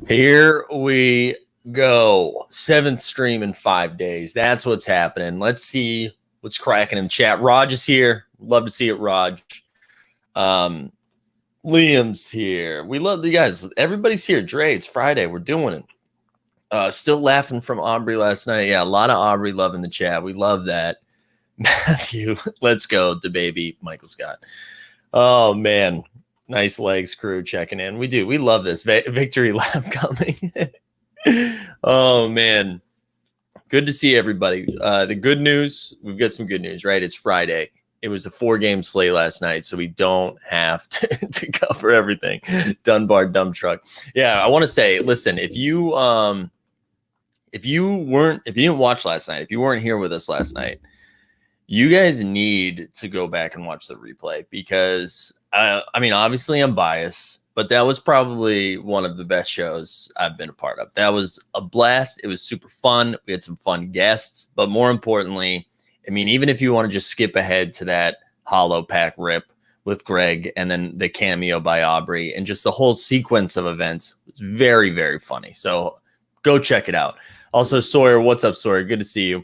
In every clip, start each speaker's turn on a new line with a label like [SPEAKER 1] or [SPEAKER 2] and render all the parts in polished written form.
[SPEAKER 1] Here we go. 7th stream in 5 days. That's what's happening. Let's see what's cracking in the chat. Raj is here. Love to see it, Raj. Liam's here. We love you guys. Everybody's here. Dre, it's Friday. We're doing it. Still laughing from Aubrey last night. Yeah, a lot of Aubrey love in the chat. We love that. Matthew, let's go. The baby, Michael Scott. Oh, man. Nice legs crew checking in. We do. We love this. Victory lap coming. Oh, man. Good to see everybody. The good news, we've got some good news, right? It's Friday. It was a 4-game slate last night, so we don't have to cover everything. Dunbar dump truck. Yeah, I want to say, listen, if you didn't watch last night, if you weren't here with us last night, you guys need to go back and watch the replay because I mean, obviously I'm biased, but that was probably one of the best shows I've been a part of. That was a blast. It was super fun. We had some fun guests, but more importantly, I mean, even if you want to just skip ahead to that hollow pack rip with Greg and then the cameo by Aubrey and just the whole sequence of events was very, very funny. So go check it out. Also, Sawyer, what's up, Sawyer? Good to see you.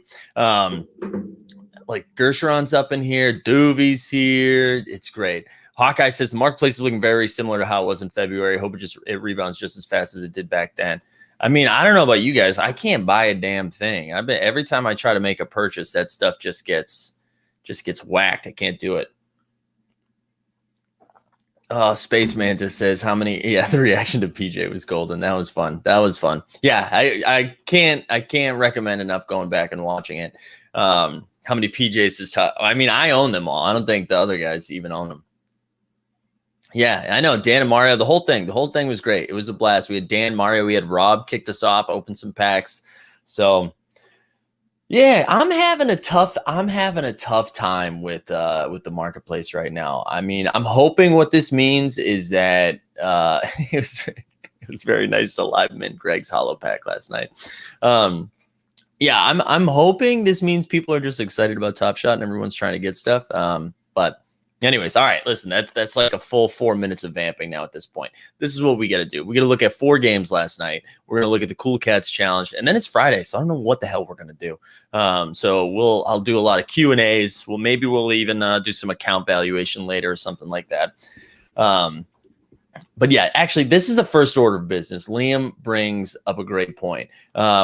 [SPEAKER 1] Like Gershron's up in here. Doovie's here. It's great. Hawkeye says the marketplace is looking very similar to how it was in February. Hope it rebounds just as fast as it did back then. I mean, I don't know about you guys. I can't buy a damn thing. Every time I try to make a purchase, that stuff just gets whacked. I can't do it. Oh, Space Mantis says how many? Yeah, the reaction to PJ was golden. That was fun. Yeah, I can't recommend enough going back and watching it. How many PJs is tough? I mean, I own them all. I don't think the other guys even own them. Yeah, I know. Dan and Mario, the whole thing was great. It was a blast. We had Dan, Mario, we had Rob kicked us off, opened some packs. So yeah, I'm having a tough time with the marketplace right now. I mean, I'm hoping what this means is that it was very nice to live mint Greg's hollow pack last night. Yeah, I'm hoping this means people are just excited about Top Shot and everyone's trying to get stuff. But anyways, all right, listen, that's like a full 4 minutes of vamping now at this point. This is what we got to do. We got to look at 4 games last night. We're going to look at the Cool Cats Challenge, and then it's Friday, so I don't know what the hell we're going to do. So I'll do a lot of Q&As. Maybe we'll even do some account valuation later or something like that. But yeah, actually, this is the first order of business. Liam brings up a great point.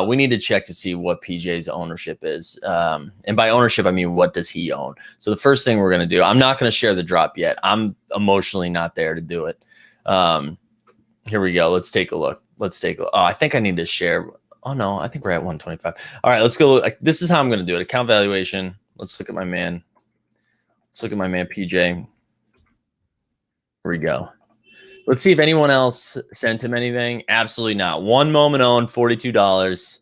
[SPEAKER 1] We need to check to see what PJ's ownership is. And by ownership, I mean, what does he own? So the first thing we're going to do, I'm not going to share the drop yet. I'm emotionally not there to do it. Here we go. Let's take a look. Oh, I think I need to share. Oh, no, I think we're at 125. All right, let's go. This is how I'm going to do it. Account valuation. Let's look at my man. PJ. Here we go. Let's see if anyone else sent him anything. Absolutely not. One moment owned, $42.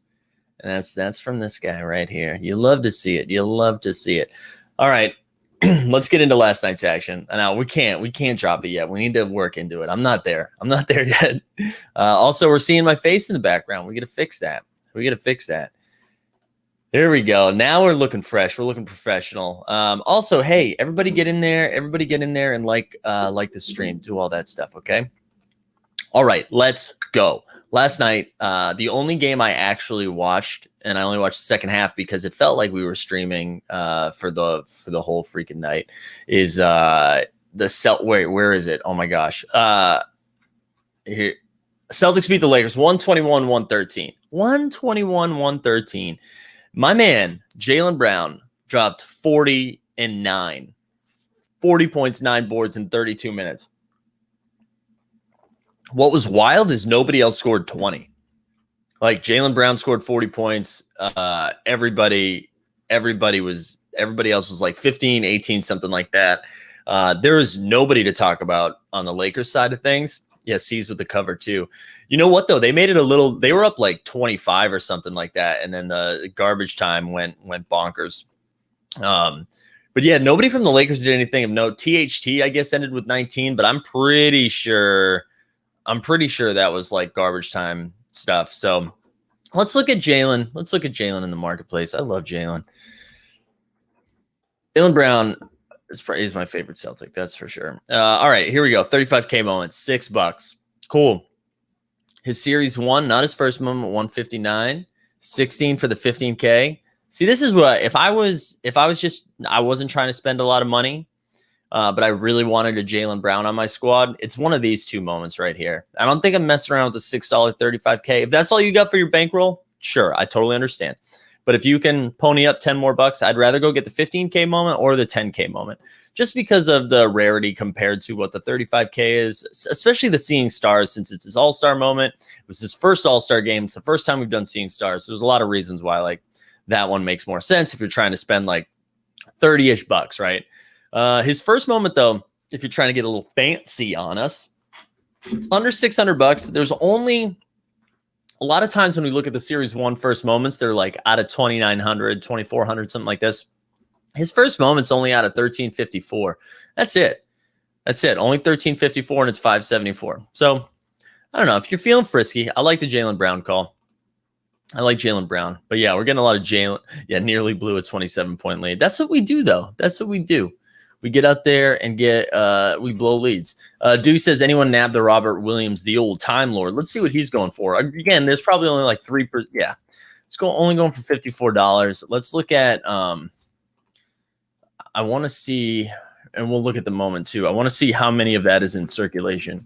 [SPEAKER 1] And that's from this guy right here. You love to see it. All right. Let's get into last night's action. Now we can't drop it yet. We need to work into it. I'm not there yet. Also, we're seeing my face in the background. We got to fix that. There we go. Now we're looking fresh. We're looking professional. Also, hey, everybody get in there and like the stream. Do all that stuff, okay? All right, let's go. Last night, the only game I actually watched, and I only watched the second half because it felt like we were streaming for the whole freaking night, is the where is it? Oh my gosh. Here. Celtics beat the Lakers 121-113. 121-113. My man, Jaylen Brown, dropped 40 and 9. 40 points, 9 boards in 32 minutes. What was wild is nobody else scored 20. Like Jaylen Brown scored 40 points. Everybody else was like 15, 18, something like that. There was nobody to talk about on the Lakers side of things. Yeah, C's with the cover too. You know what though? They made it they were up like 25 or something like that, and then the garbage time went bonkers. But yeah, nobody from the Lakers did anything of note. THT, I guess, ended with 19, but I'm pretty sure that was like garbage time stuff. So let's look at Jaylen. Let's look at Jaylen in the marketplace. I love Jaylen. Jaylen Brown is my favorite Celtic, that's for sure. All right, here we go. 35K moments, $6. Cool. His series 1, not his first moment, 159, 16 for the 15K. See, this is what I wasn't trying to spend a lot of money, but I really wanted a Jaylen Brown on my squad. It's one of these two moments right here. I don't think I'm messing around with the $6.35K. If that's all you got for your bankroll, sure, I totally understand. But if you can pony up 10 more bucks, I'd rather go get the 15K moment or the 10K moment, just because of the rarity compared to what the 35K is, especially the Seeing Stars, since it's his all-star moment. It was his first all-star game. It's the first time we've done Seeing Stars. So there's a lot of reasons why like that one makes more sense if you're trying to spend like 30-ish bucks, right? His first moment, though, if you're trying to get a little fancy on us, under 600 bucks, there's only a lot of times when we look at the series 1 first moments, they're like out of 2,900, 2,400, something like this. His first moment's only out of 1,354. That's it. Only 1,354, and it's 574. So I don't know. If you're feeling frisky, I like the Jaylen Brown call. I like Jaylen Brown. But yeah, we're getting a lot of Jaylen. Yeah, nearly blew a 27-point lead. That's what we do, though. That's what we do. We get out there and we blow leads. Dewey says, anyone nab the Robert Williams, the old Time Lord? Let's see what he's going for. Again, there's probably only like 3%. Yeah, it's only going for $54. Let's look at, I want to see, and we'll look at the moment too. I want to see how many of that is in circulation,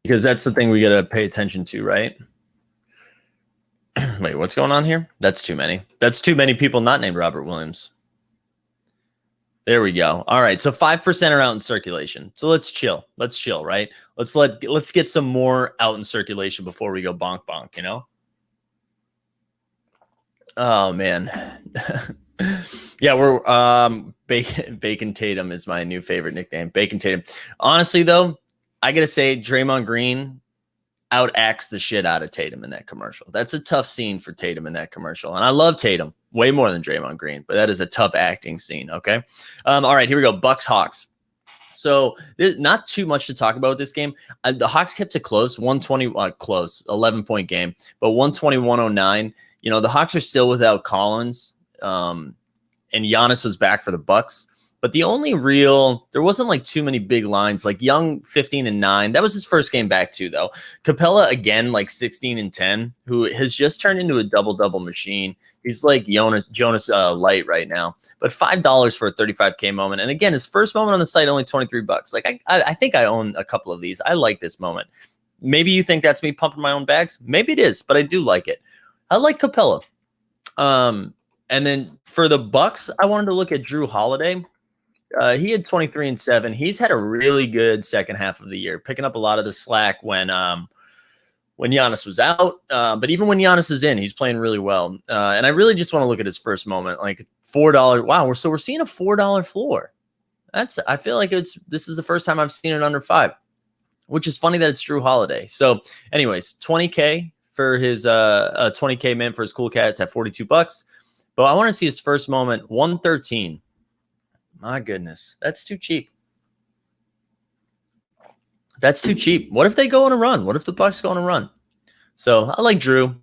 [SPEAKER 1] because that's the thing we got to pay attention to, right? Wait, what's going on here? That's too many. That's too many people not named Robert Williams. There we go. All right. So 5% are out in circulation. So let's chill. Right? Let's get some more out in circulation before we go bonk bonk, you know? Oh man. Yeah, we're Bacon Tatum is my new favorite nickname. Bacon Tatum. Honestly though, I gotta say Draymond Green outacts the shit out of Tatum in that commercial. That's a tough scene for Tatum in that commercial. And I love Tatum way more than Draymond Green, but that is a tough acting scene. Okay. All right, here we go. Bucks Hawks. So there's not too much to talk about with this game. The Hawks kept it close, 120 close, 11-point game, but 120-109. You know, the Hawks are still without Collins, and Giannis was back for the Bucks. But the only there wasn't like too many big lines, like Young 15-9. That was his first game back too, though. Capella again, like 16-10, who has just turned into a double-double machine. He's like Jonas Light right now. But $5 for a 35K moment. And again, his first moment on the site, only $23. Like I think I own a couple of these. I like this moment. Maybe you think that's me pumping my own bags. Maybe it is, but I do like it. I like Capella. And then for the Bucks, I wanted to look at Drew Holiday. He had 23-7. He's had a really good second half of the year, picking up a lot of the slack when Giannis was out. But even when Giannis is in, he's playing really well. And I really just want to look at his first moment, like $4. Wow, we're seeing a $4 floor. I feel like this is the first time I've seen it under 5, which is funny that it's Drew Holiday. So, anyways, 20K for his 20K min for his Cool Cats at $42. But I want to see his first moment, 113. My goodness, that's too cheap. That's too cheap. What if they go on a run? What if the Bucks go on a run? So I like Drew.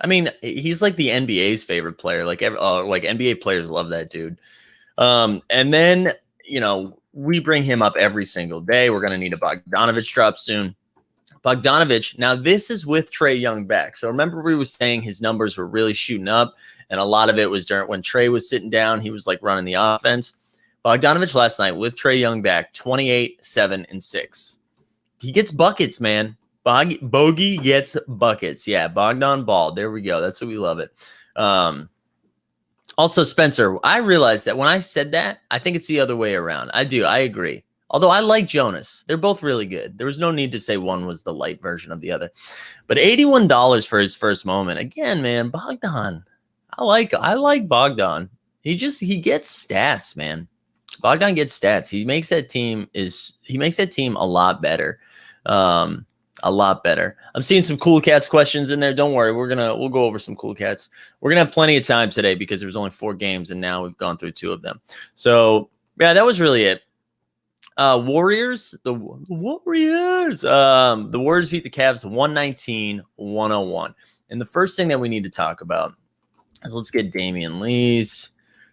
[SPEAKER 1] I mean, he's like the NBA's favorite player. Like NBA players love that dude. And then, you know, we bring him up every single day. We're going to need a Bogdanovich drop soon. Bogdanovich, now this is with Trae Young back. So remember we were saying his numbers were really shooting up, and a lot of it was during when Trae was sitting down. He was like running the offense. Bogdanovich last night with Trae Young back, 28, 7, and 6. He gets buckets, man. Bogey gets buckets. Yeah, Bogdan ball. There we go. That's what we love it. Also, Spencer, I realized that when I said that, I think it's the other way around. I do. I agree. Although I like Jonas. They're both really good. There was no need to say one was the light version of the other. But $81 for his first moment. Again, man, Bogdan. I like Bogdan. He gets stats, man. Bogdan gets stats. He makes that team a lot better. A lot better. I'm seeing some Cool Cats questions in there. Don't worry. We'll go over some Cool Cats. We're going to have plenty of time today because there's only 4 games and now we've gone through 2 of them. So yeah, that was really it. Warriors. The Warriors beat the Cavs 119-101. And the first thing that we need to talk about is let's get Damian Lee's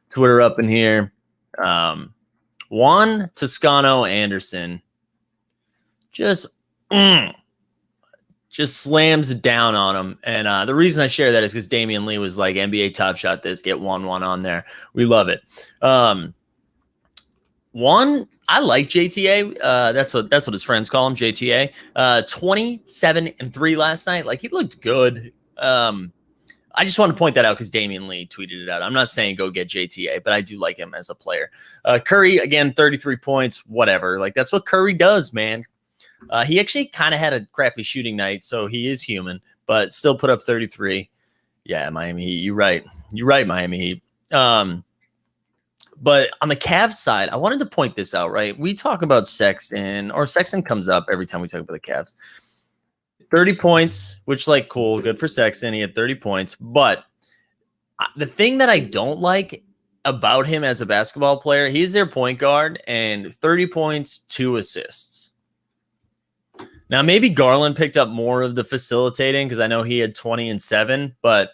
[SPEAKER 1] Twitter up in here. Juan Toscano Anderson. Just just slams it down on him. And the reason I share that is because Damian Lee was like, NBA Top Shot this, get 1-1 on there. We love it. I like JTA. That's what his friends call him, JTA. 27-3 last night. Like, he looked good. I just want to point that out because Damian Lee tweeted it out. I'm not saying go get JTA, but I do like him as a player. Curry, again, 33 points, whatever. Like, that's what Curry does, man. He actually kind of had a crappy shooting night, so he is human, but still put up 33. Yeah, Miami Heat. You're right. You're right, Miami Heat. But on the Cavs side, I wanted to point this out, right? We talk about Sexton, or Sexton comes up every time we talk about the Cavs. 30 points, which, like, cool, good for Sexton. He had 30 points. But the thing that I don't like about him as a basketball player, he's their point guard, and 30 points, 2 assists. Now, maybe Garland picked up more of the facilitating because I know he had 20 and 7, but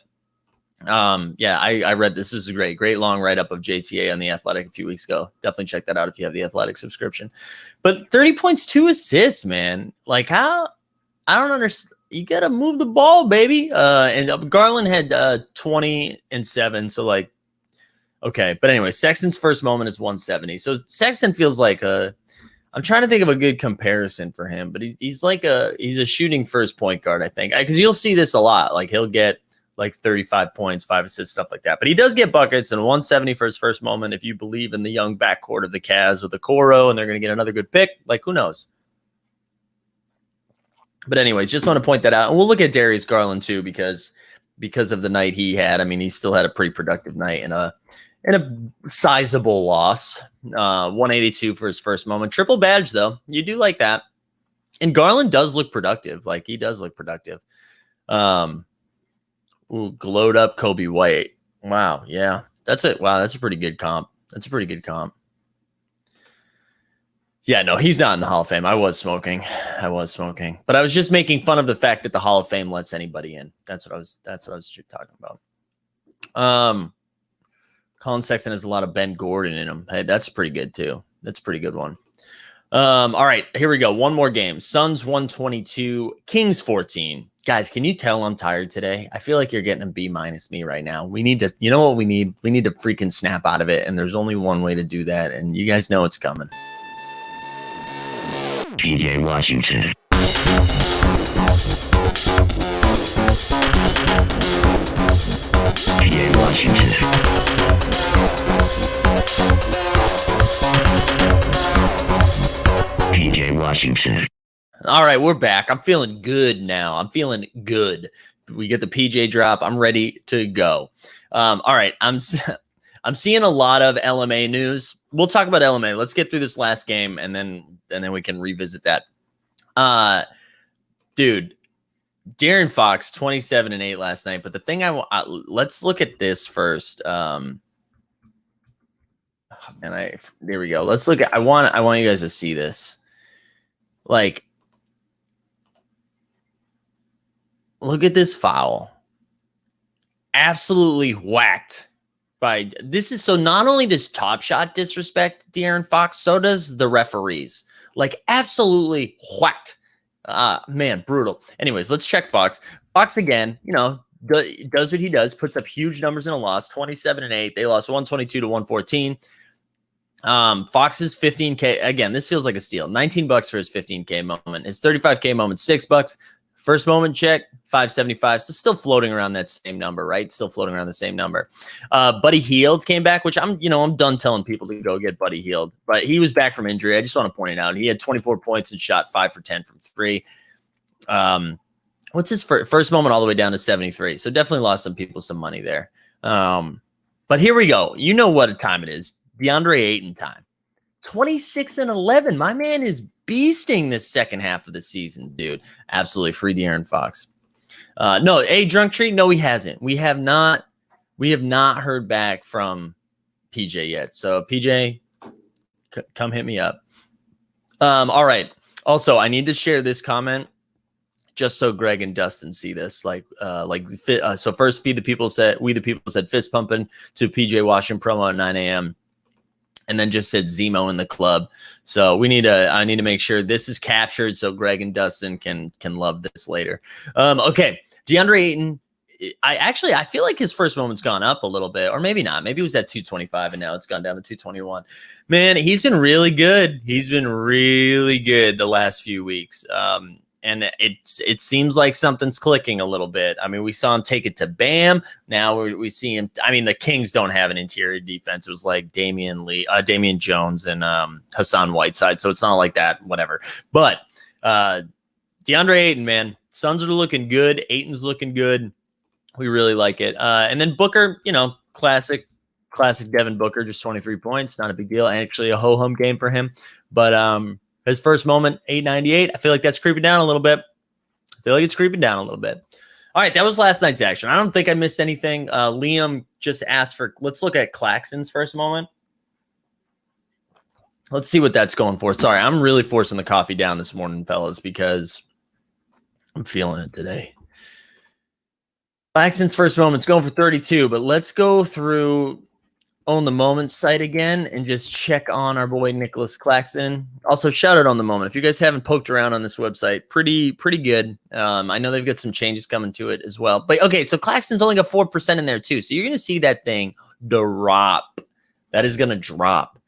[SPEAKER 1] I read this is a great long write-up of JTA on The Athletic a few weeks ago. Definitely check that out if you have the Athletic subscription. But 30 points, 2 assists, man. Like, how? I don't understand. You got to move the ball, baby. And Garland had 20 and 7, so, like, okay. But anyway, Sexton's first moment is 170. So Sexton feels like I'm trying to think of a good comparison for him, but he's a shooting first point guard, I think, because you'll see this a lot. Like, he'll get like 35 points, 5 assists, stuff like that. But he does get buckets, and 170 for his first moment. If you believe in the young backcourt of the Cavs with the Coro, and they're going to get another good pick, like, who knows? But anyways, just want to point that out. And we'll look at Darius Garland too, because of the night he had. I mean, he still had a pretty productive night and a sizable loss. 182 for his first moment. Triple badge, though. You do like that. And Garland does look productive. Like, he does look productive. Glowed up Kobe White. Wow. Yeah. That's it. Wow. That's a pretty good comp. Yeah, no, he's not in the Hall of Fame. I was smoking. But I was just making fun of the fact that the Hall of Fame lets anybody in. That's what I was talking about. Colin Sexton has a lot of Ben Gordon in him. Hey, that's pretty good too. That's a pretty good one. All right, here we go. One more game. Suns 122, Kings 14. Guys, can you tell I'm tired today? I feel like you're getting a B- me right now. We need to, you know what we need? We need to freaking snap out of it. And there's only one way to do that. And you guys know it's coming.
[SPEAKER 2] PJ Washington. PJ Washington. PJ Washington.
[SPEAKER 1] All right, we're back. I'm feeling good now. I'm feeling good. We get the PJ drop. I'm ready to go. All right, I'm seeing a lot of LMA news. We'll talk about LMA. Let's get through this last game, and then we can revisit that. Dude, De'Aaron Fox 27 and 8 last night. But the thing let's look at this first. There we go. Let's look at. I want you guys to see this. Like, look at this foul. Absolutely whacked. This is so not only does Top Shot disrespect De'Aaron Fox, so does the referees. Like, absolutely whacked. Man, brutal. Anyways, let's check Fox. Fox again, does what he does, puts up huge numbers in a loss, 27 and 8. They lost 122 to 114. Fox's 15K, again, this feels like a steal. $19 for his 15K moment. His 35K moment, $6. First moment check, 575. So still floating around that same number, right? Still floating around the same number. Buddy Hield came back, which I'm done telling people to go get Buddy Hield, but he was back from injury. I just want to point it out. He had 24 points and shot 5 for 10 from 3. What's his first moment all the way down to 73? So definitely lost some people some money there. But here we go. You know what time it is. DeAndre Ayton time. 26 and 11. My man is beasting this second half of the season, dude. Absolutely free De'Aaron Fox. No, drunk treat. No, he hasn't. We have not heard back from PJ yet. So PJ, come hit me up. All right. Also, I need to share this comment just so Greg and Dustin see this. So first, we the people said fist pumping to PJ Washington promo at 9 a.m. and then just said Zemo in the club. So I need to make sure this is captured so Greg and Dustin can love this later. Okay, DeAndre Ayton. I feel like his first moment's gone up a little bit, or maybe not. Maybe it was at 225 and now it's gone down to 221. Man, he's been really good. He's been really good the last few weeks. And it seems like something's clicking a little bit. I mean, we saw him take it to Bam. Now we see him. I mean, the Kings don't have an interior defense. It was like Damian Jones and Hassan Whiteside. So it's not like that, whatever. But DeAndre Ayton, man, Suns are looking good. Ayton's looking good. We really like it. And then Booker, classic Devin Booker, just 23 points. Not a big deal. Actually, a ho-hum game for him. But his first moment, 898. I feel like that's creeping down a little bit. All right, that was last night's action. I don't think I missed anything. Liam just asked for, let's look at Claxton's first moment. Let's see what that's going for. Sorry, I'm really forcing the coffee down this morning, fellas, because I'm feeling it today. Claxton's first moment's going for 32, but let's go through On the Moment site again and just check on our boy Nicholas Claxton. Also, shout out On the Moment. If you guys haven't poked around on this website, pretty good. I know they've got some changes coming to it as well. But okay, so Claxton's only got 4% in there too. So you're going to see that thing drop. That is going to drop.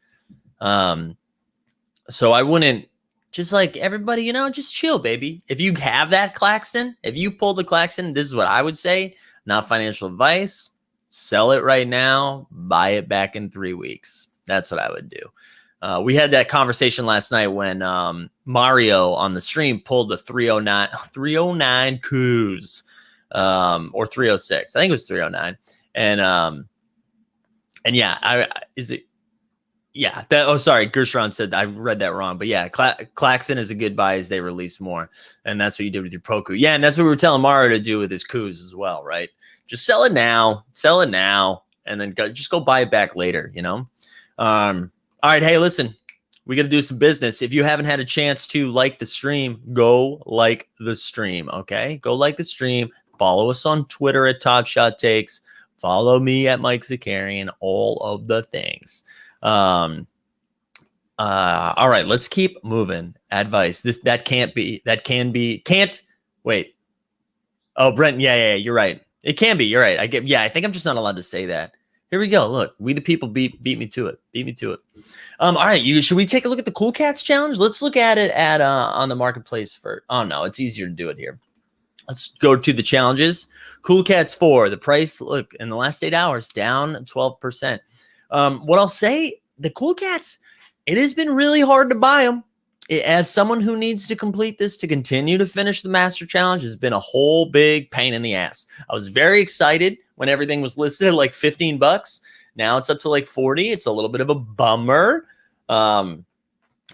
[SPEAKER 1] So I wouldn't, just like everybody, just chill, baby. If you have that Claxton, if you pull the Claxton, this is what I would say. Not financial advice. Sell it right now. Buy it back in 3 weeks. That's what I would do. We had that conversation last night when Mario on the stream pulled the 309 coups, or 306. I think it was 309. And yeah, Yeah. Sorry. Gershon said I read that wrong. But yeah, Claxton is a good buy as they release more. And that's what you did with your Poku. Yeah. And that's what we were telling Mario to do with his coups as well, right? Just sell it now. And then just go buy it back later, All right. Hey, listen, we got to do some business. If you haven't had a chance to like the stream, go like the stream. Okay. Go like the stream. Follow us on Twitter at Top Shot Takes. Follow me at Mike Zakarian. All of the things. All right, let's keep moving. Advice. Can't wait. Oh, Brent. Yeah, you're right. It can be. You're right. I think I'm just not allowed to say that. Here we go. Look, we the people beat me to it. All right, should we take a look at the Cool Cats challenge? Let's look at it at on the marketplace for. Oh no, it's easier to do it here. Let's go to the challenges. Cool Cats 4. The price, look, in the last 8 hours, down 12%. What I'll say, the Cool Cats, it has been really hard to buy them. As someone who needs to complete this to continue to finish the Master Challenge, has been a whole big pain in the ass. I was very excited when everything was listed at like $15. Now it's up to like 40. It's a little bit of a bummer.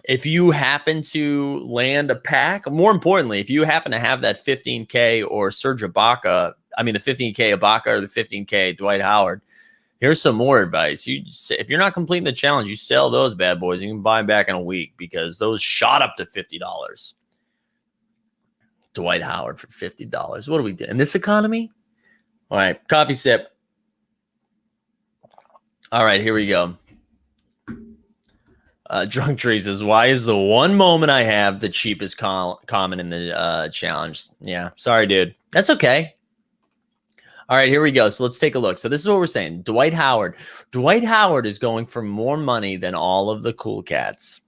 [SPEAKER 1] If you happen to land a pack, more importantly, if you happen to have that 15K or Serge Ibaka, the 15K Ibaka or the 15K Dwight Howard, here's some more advice. If you're not completing the challenge, you sell those bad boys. You can buy them back in a week because those shot up to $50. Dwight Howard for $50. What do we do in this economy? All right, coffee sip. All right, here we go. Drunk Tree says, why is the one moment I have the cheapest comment in the challenge? Yeah, sorry, dude. That's okay. All right, here we go. So let's take a look. So this is what we're saying. Dwight Howard. Dwight Howard is going for more money than all of the Cool Cats.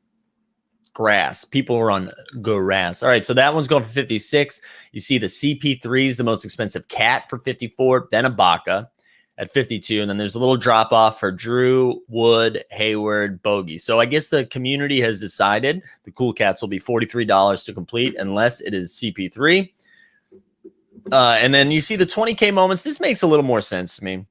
[SPEAKER 1] Grass. People are on grass. All right, so that one's going for 56. You see the CP3 is the most expensive cat for 54, then Ibaka at 52, and then there's a little drop off for Drew, Wood, Hayward, Bogey. So I guess the community has decided the Cool Cats will be $43 to complete unless it is CP3. And then you see the 20K moments. This makes a little more sense to me.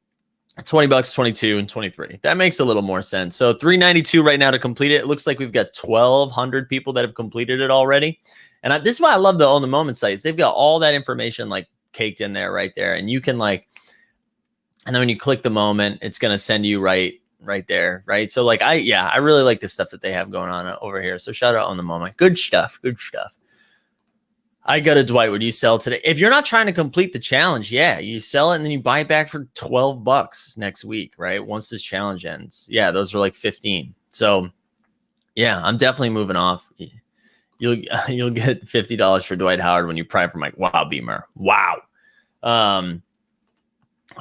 [SPEAKER 1] $20, 22, and 23. That makes a little more sense. So $392 right now to complete it. It looks like we've got 1,200 people that have completed it already. And this is why I love the On the Moment sites. They've got all that information like caked in there right there. And you can and then when you click the moment, it's going to send you right there. Right. So I really like the stuff that they have going on over here. So shout out On the Moment. Good stuff. I got a Dwight. Would you sell today? If you're not trying to complete the challenge, yeah, you sell it and then you buy it back for $12 next week, right? Once this challenge ends. Yeah, those are like 15. So yeah, I'm definitely moving off. You'll get $50 for Dwight Howard when you prime for Mike. Wow, Beamer. Wow.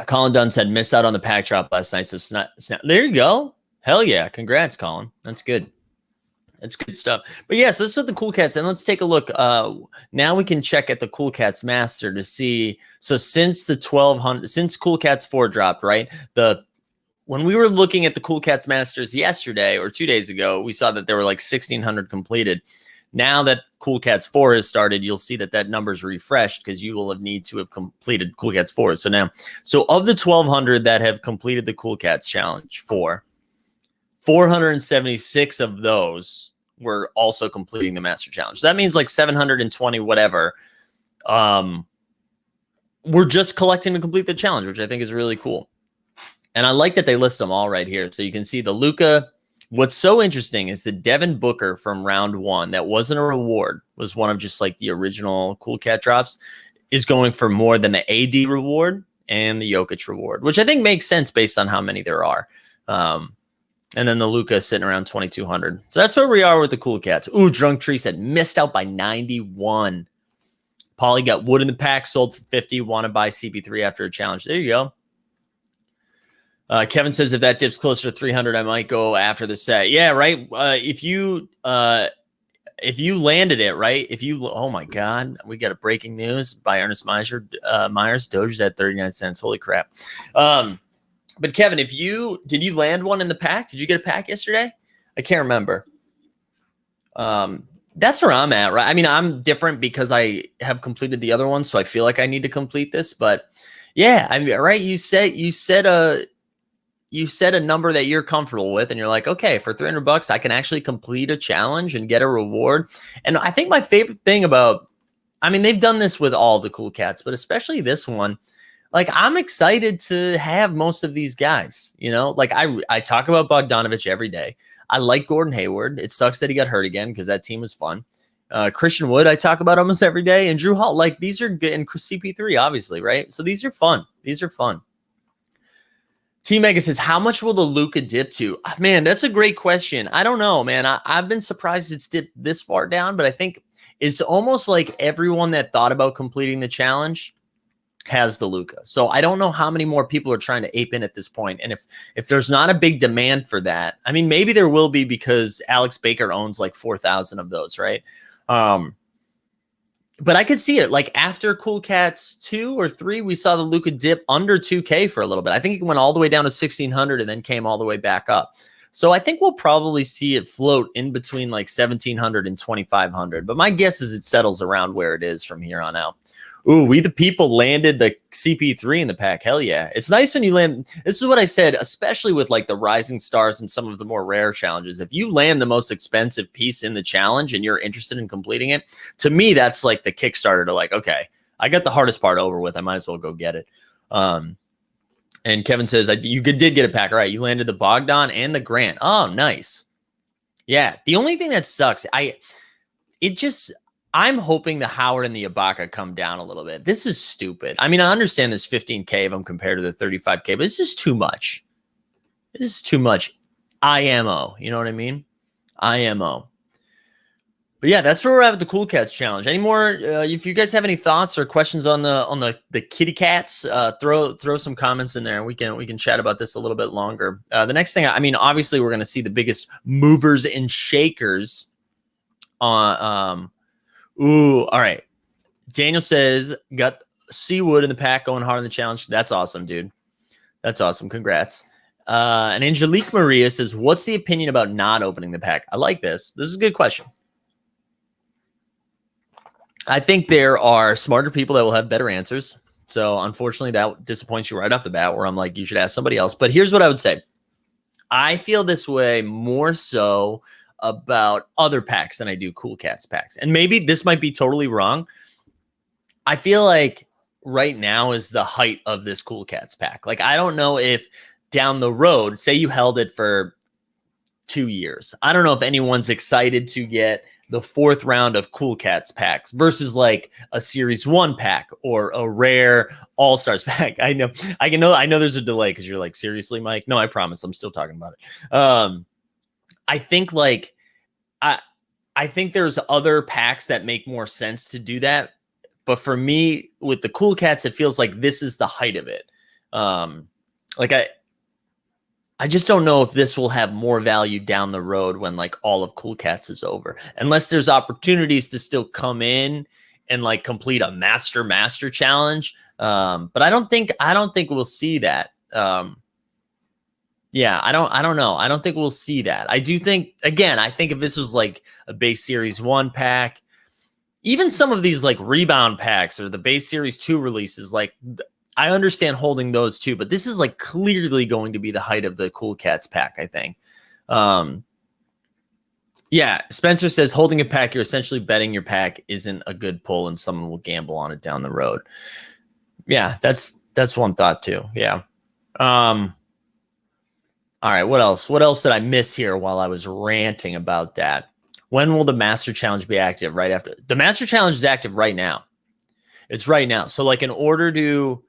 [SPEAKER 1] Colin Dunn said missed out on the pack drop last night. So there you go. Hell yeah. Congrats, Colin. That's good. That's good stuff. But yes, yeah, so this is the Cool Cats. And let's take a look. Now we can check at the Cool Cats Master to see. So since the 1200, since Cool Cats 4 dropped, right? When we were looking at the Cool Cats Masters yesterday or 2 days ago, we saw that there were like 1,600 completed. Now that Cool Cats 4 has started, you'll see that number's refreshed because you will need to have completed Cool Cats 4. So of the 1,200 that have completed the Cool Cats Challenge 4, 476 of those were also completing the Master Challenge. So that means like 720 whatever. We're just collecting to complete the challenge, which I think is really cool. And I like that they list them all right here. So you can see the Luka. What's so interesting is the Devin Booker from round 1, that wasn't a reward, was one of just like the original Cool Cat drops, is going for more than the AD reward and the Jokic reward, which I think makes sense based on how many there are. And then the Luka sitting around 2,200. So that's where we are with the Cool Cats. Ooh, Drunk Tree said missed out by 91. Paulie got wood in the pack, sold for 50, want to buy CP3 after a challenge. There you go. Kevin says if that dips closer to 300, I might go after the set. Yeah, right. If you landed it right, oh my God, we got a breaking news by Ernest Myers. Doge's at 39 cents. Holy crap. But Kevin, did you land one in the pack? Did you get a pack yesterday? I can't remember. That's where I'm at, right? I mean, I'm different because I have completed the other one, so I feel like I need to complete this. But yeah, I mean, right? You said a number that you're comfortable with, and you're like, okay, for $300, I can actually complete a challenge and get a reward. And I think my favorite thing they've done this with all of the Cool Cats, but especially this one, like I'm excited to have most of these guys, like I talk about Bogdanovich every day. I like Gordon Hayward. It sucks that he got hurt again because that team was fun. Christian Wood, I talk about almost every day, and Drew Hall, like these are good, and CP3, obviously, right? So these are fun. T Mega says, how much will the Luka dip to? Man, that's a great question. I don't know, man. I've been surprised it's dipped this far down, but I think it's almost like everyone that thought about completing the challenge has the Luka. So I don't know how many more people are trying to ape in at this point. And if there's not a big demand for that, I mean, maybe there will be because Alex Baker owns like 4,000 of those, right? But I could see it like after Cool Cats 2 or 3, we saw the Luka dip under 2K for a little bit. I think it went all the way down to 1,600 and then came all the way back up. So I think we'll probably see it float in between like 1,700 and 2,500. But my guess is it settles around where it is from here on out. Ooh, we the people landed the CP3 in the pack. Hell yeah. It's nice when you land. This is what I said, especially with like the rising stars and some of the more rare challenges. If you land the most expensive piece in the challenge and you're interested in completing it, to me, that's like the Kickstarter to like, okay, I got the hardest part over with. I might as well go get it. And Kevin says, you did get a pack. All right. You landed the Bogdan and the Grant. Oh, nice. Yeah. The only thing that sucks, I'm hoping the Howard and the Ibaka come down a little bit. This is stupid. I mean, I understand this 15K of them compared to the 35K, but it's just too much. This is too much IMO. You know what I mean? IMO. But yeah, that's where we're at with the Cool Cats challenge. Any more? If you guys have any thoughts or questions on the kitty cats, throw some comments in there, and we can chat about this a little bit longer. The next thing, I mean, obviously, we're going to see the biggest movers and shakers on. Ooh, all right. Daniel says, got Seawood in the pack going hard in the challenge. That's awesome, dude. That's awesome. Congrats. And Angelique Maria says, what's the opinion about not opening the pack? I like this. This is a good question. I think there are smarter people that will have better answers. So unfortunately, that disappoints you right off the bat where I'm like, you should ask somebody else. But here's what I would say. I feel this way more so about other packs than I do Cool Cats packs. And maybe this might be totally wrong. I feel like right now is the height of this Cool Cats pack. Like, I don't know if down the road, say you held it for 2 years. I don't know if anyone's excited to get the 4th round of Cool Cats packs versus like a Series 1 pack or a rare All-Stars pack. I know there's a delay because you're like, seriously, Mike? No, I promise. I'm still talking about it. I think like I think there's other packs that make more sense to do that. But for me, with the Cool Cats, it feels like this is the height of it. Like I just don't know if this will have more value down the road when like all of Cool Cats is over, unless there's opportunities to still come in and like complete a master challenge. But I don't think we'll see that. Yeah, I don't know. I don't think we'll see that. I do think, again, I think if this was like a base series 1 pack, even some of these like rebound packs or the base series 2 releases, like I understand holding those too, but this is like clearly going to be the height of the Cool Cats pack, I think. Yeah, Spencer says holding a pack, you're essentially betting your pack isn't a good pull and someone will gamble on it down the road. Yeah, that's one thought too. Yeah. All right, what else? What else did I miss here while I was ranting about that? When will the Master Challenge be active? Right after. The Master Challenge is active right now. It's right now. So like in order to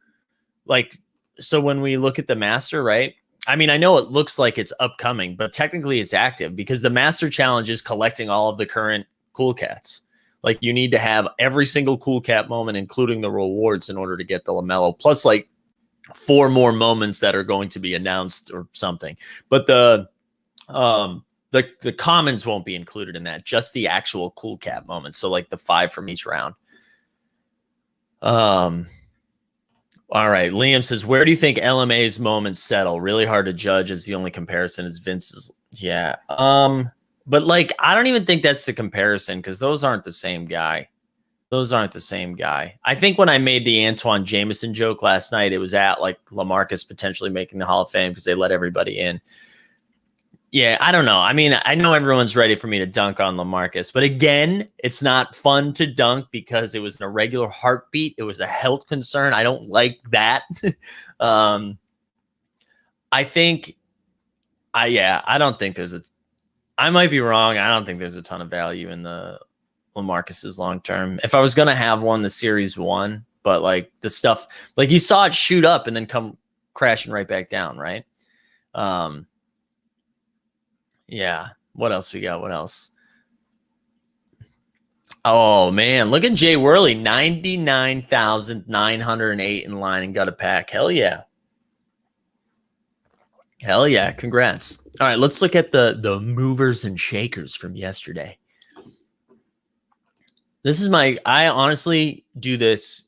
[SPEAKER 1] so when we look at the Master, right? I mean, I know it looks like it's upcoming, but technically it's active because the Master Challenge is collecting all of the current Cool Cats. Like you need to have every single Cool Cat moment, including the rewards, in order to get the LaMelo, plus like 4 more moments that are going to be announced or something. But the commons won't be included in that, just the actual Cool Cat moments. So like the 5 from each round. All right. Liam says, where do you think LMA's moments settle? Really hard to judge as the only comparison is Vince's. Yeah. But like, I don't even think that's the comparison because those aren't the same guy. I think when I made the Antoine Jameson joke last night, it was at like LaMarcus potentially making the Hall of Fame because they let everybody in. Yeah, I don't know. I mean, I know everyone's ready for me to dunk on LaMarcus, but again, it's not fun to dunk because it was an irregular heartbeat. It was a health concern. I don't like that. I don't think I might be wrong. I don't think there's a ton of value in the LaMarcus's long term. If I was gonna have one, the series 1, but like the stuff, like you saw it shoot up and then come crashing right back down, right? Yeah. What else we got? What else? Oh man, look at Jay Worley, 99,908 in line and got a pack. Hell yeah. Congrats. All right, let's look at the movers and shakers from yesterday. This is I honestly do this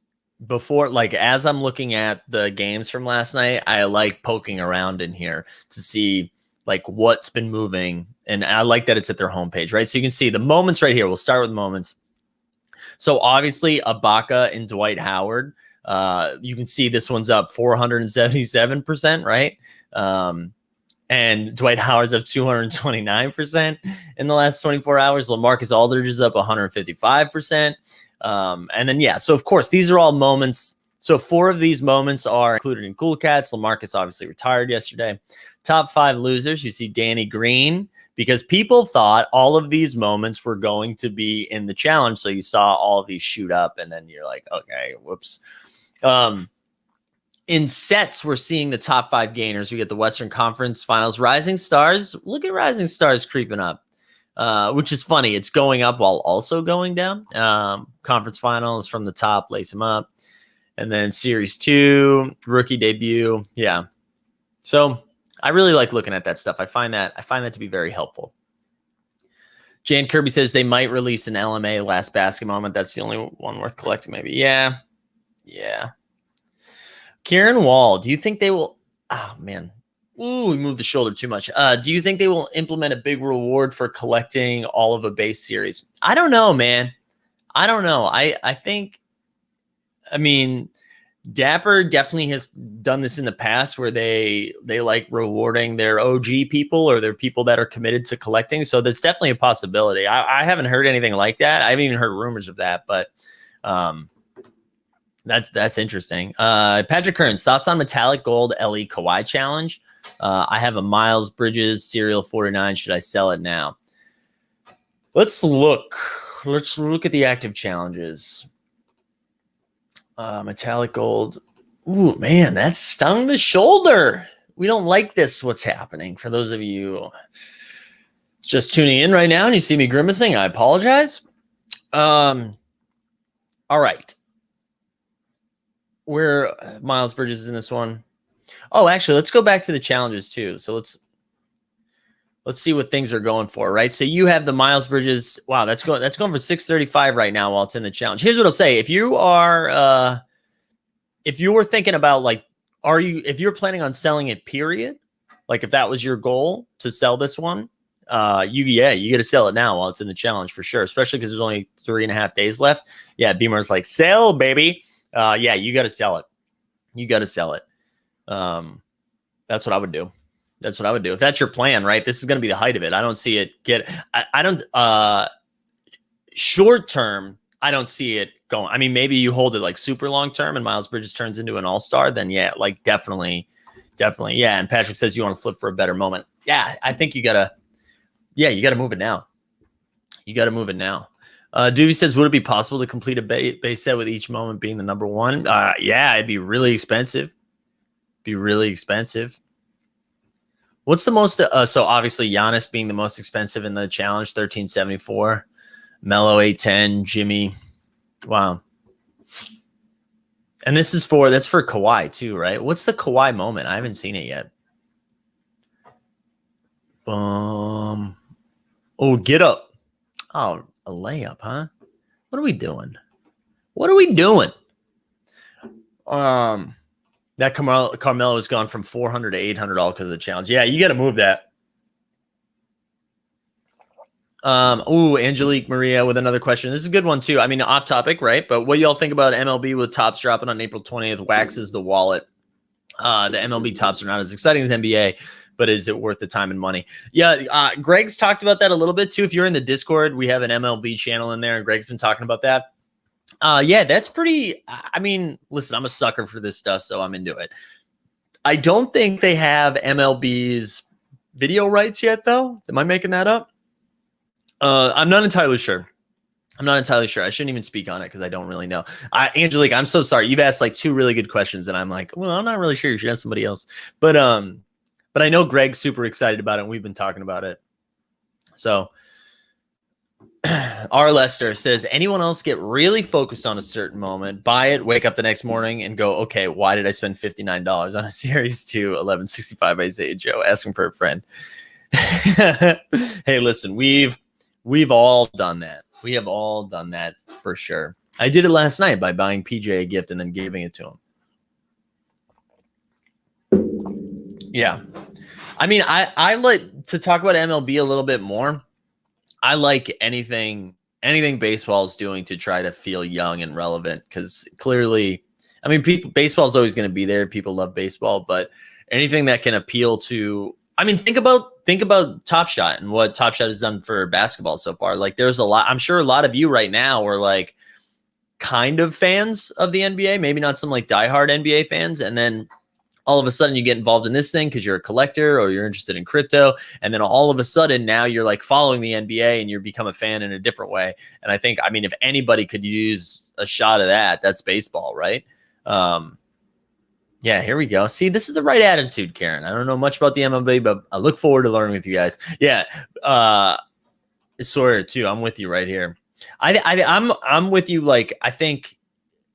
[SPEAKER 1] before, like as I'm looking at the games from last night, I like poking around in here to see like what's been moving. And I like that it's at their homepage, right? So you can see the moments right here. We'll start with moments. So obviously Ibaka and Dwight Howard, you can see this one's up 477%, right? And Dwight Howard's up 229% in the last 24 hours. LaMarcus Aldridge is up 155%. And then, yeah, so of course, these are all moments. So 4 of these moments are included in Cool Cats. LaMarcus obviously retired yesterday. Top 5 losers, you see Danny Green, because people thought all of these moments were going to be in the challenge. So you saw all of these shoot up, and then you're like, okay, whoops. In sets, we're seeing the top 5 gainers. We get the Western Conference Finals. Rising Stars, look at Rising Stars creeping up, which is funny. It's going up while also going down. Conference Finals from the top, lace them up. And then Series 2, rookie debut. Yeah. So I really like looking at that stuff. I find that to be very helpful. Jan Kirby says they might release an LMA last basket moment. That's the only one worth collecting, maybe. Yeah. Kieran Wall, do you think they will? Oh, man. Ooh, we moved the shoulder too much. Do you think they will implement a big reward for collecting all of a base series? I don't know, man. I don't know. I mean, Dapper definitely has done this in the past where they like rewarding their OG people or their people that are committed to collecting. So that's definitely a possibility. I haven't heard anything like that. I haven't even heard rumors of that, but that's interesting. Patrick Kearns, thoughts on metallic gold LE Kawhi challenge? I have a Miles Bridges Serial 49. Should I sell it now? Let's look at the active challenges. Metallic gold. Ooh, man, that stung the shoulder. We don't like this. What's happening? For those of you, Just tuning in right now and you see me grimacing, I apologize. All right. Where Miles Bridges is in this one. Oh, actually, let's go back to the challenges too. So let's see what things are going for, right? So you have the Miles Bridges. Wow, that's going for 635 right now while it's in the challenge. Here's what I'll say. If you were thinking about like, if you're planning on selling it, period, like if that was your goal to sell this one, you got to sell it now while it's in the challenge for sure, especially because there's only 3.5 days left. Yeah, Beamer's like, sell, baby. Yeah, you got to sell it. You got to sell it. That's what I would do. That's what I would do. If that's your plan, right? This is going to be the height of it. I don't see it short term. I don't see it going. I mean, maybe you hold it like super long term and Miles Bridges turns into an all-star, then yeah, like definitely. Yeah. And Patrick says you want to flip for a better moment. Yeah. I think you gotta move it now. You got to move it now. Doobie says, would it be possible to complete a base set with each moment being the number one? Yeah, it'd be really expensive. What's the most? So obviously Giannis being the most expensive in the challenge, 1374. Melo 810. Jimmy, wow. And that's for Kawhi too, right? What's the Kawhi moment? I haven't seen it yet. Oh, get up. Oh, a layup, huh? What are we doing? That Carmelo has gone from $400 to $800 because of the challenge. Yeah, you got to move that. Angelique Maria with another question. This is a good one too. I mean, off topic, right? But what y'all think about MLB with tops dropping on April 20th? Waxes the wallet. The MLB tops are not as exciting as NBA, but is it worth the time and money? Yeah, Greg's talked about that a little bit too. If you're in the Discord, we have an MLB channel in there, and Greg's been talking about that. Yeah, that's pretty. I mean, listen, I'm a sucker for this stuff, so I'm into it. I don't think they have MLB's video rights yet, though. Am I making that up? I'm not entirely sure. I shouldn't even speak on it because I don't really know. Angelique, I'm so sorry. You've asked like 2 really good questions, and I'm like, well, I'm not really sure. You should ask somebody else. But I know Greg's super excited about it, and we've been talking about it. So R. Lester says, anyone else get really focused on a certain moment, buy it, wake up the next morning, and go, okay, why did I spend $59 on a Series 2 1165 Isaiah Joe? Asking for a friend. Hey, listen, we've all done that. We have all done that for sure. I did it last night by buying PJ a gift and then giving it to him. Yeah. I mean, I like to talk about MLB a little bit more. I like anything baseball is doing to try to feel young and relevant, because clearly, I mean, baseball is always going to be there. People love baseball, but anything that can appeal to, I mean, think about Top Shot and what Top Shot has done for basketball so far. Like, there's a lot. I'm sure a lot of you right now are like kind of fans of the NBA, maybe not some like diehard NBA fans, and then all of a sudden you get involved in this thing because you're a collector or you're interested in crypto. And then all of a sudden now you're like following the NBA and you become a fan in a different way. And I think, I mean, if anybody could use a shot of that, that's baseball, right? Yeah, here we go. See, this is the right attitude, Karen. I don't know much about the MLB, but I look forward to learning with you guys. Yeah. Sawyer too. I'm with you right here. I'm with you. Like, I think